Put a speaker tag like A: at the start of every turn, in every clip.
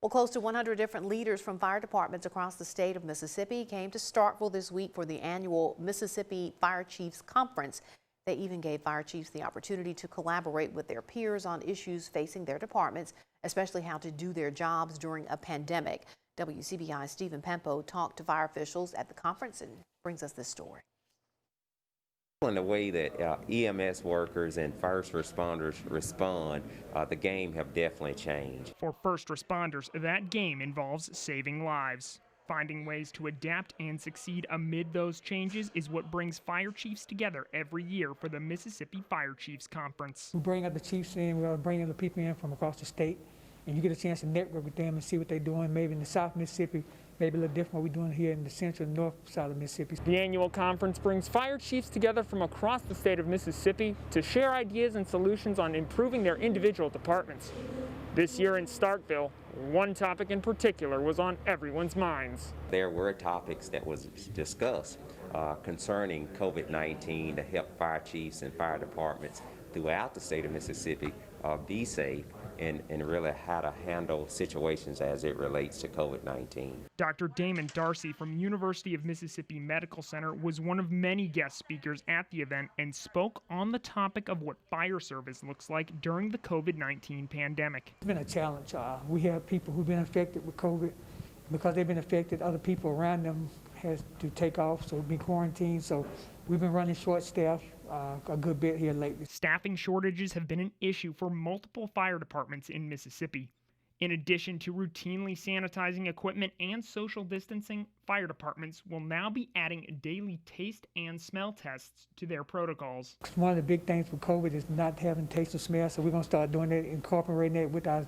A: Well, close to 100 different leaders from fire departments across the state of Mississippi came to Starkville this week for the annual Mississippi Fire Chiefs Conference. They even gave fire chiefs the opportunity to collaborate with their peers on issues facing their departments, especially how to do their jobs during a pandemic. WCBI Stephen Pempo talked to fire officials at the conference and brings us this story.
B: In the way that EMS workers and first responders respond, the game have definitely changed.
C: For first responders, that game involves saving lives. Finding ways to adapt and succeed amid those changes is what brings fire chiefs together every year for the Mississippi Fire Chiefs Conference.
D: We bring up the chiefs in, we'll bring in the people in from across the state, and you get a chance to network with them and see what they're doing. Maybe in the South Mississippi, maybe a little different what we're doing here in the central and north side of Mississippi.
C: The annual conference brings fire chiefs together from across the state of Mississippi to share ideas and solutions on improving their individual departments. This year in Starkville, one topic in particular was on everyone's minds.
B: There were topics that was discussed concerning COVID-19 to help fire chiefs and fire departments throughout the state of Mississippi be safe and really how to handle situations as it relates to COVID-19.
C: Dr. Damon Darcy from University of Mississippi Medical Center was one of many guest speakers at the event and spoke on the topic of what fire service looks like during the COVID-19 pandemic.
D: It's been a challenge. We have people who've been affected with COVID. Because they've been affected, other people around them has to take off, so we've been quarantined. So we've been running short staff a good bit here lately.
C: Staffing shortages have been an issue for multiple fire departments in Mississippi. In addition to routinely sanitizing equipment and social distancing, fire departments will now be adding daily taste and smell tests to their protocols.
D: One of the big things for COVID is not having taste or smell, so we're going to start doing that, incorporating that with our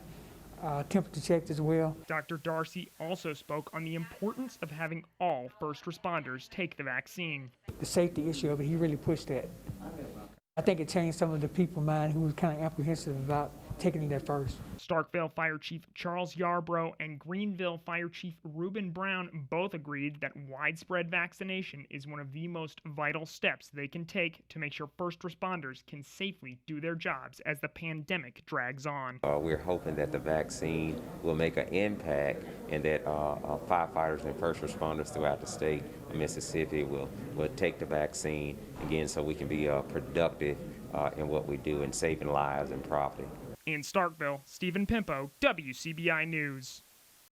D: temperature checks as well.
C: Dr. Darcy also spoke on the importance of having all first responders take the vaccine.
D: The safety issue of it, he really pushed that. I think it changed some of the people's mind who were kind of apprehensive about taking it at first.
C: Starkville Fire Chief Charles Yarbrough and Greenville Fire Chief Reuben Brown both agreed that widespread vaccination is one of the most vital steps they can take to make sure first responders can safely do their jobs as the pandemic drags on.
B: We're hoping that the vaccine will make an impact and that firefighters and first responders throughout the state of Mississippi will take the vaccine again so we can be productive in what we do in saving lives and property.
C: In Starkville, Stephen Pempo, WCBI News.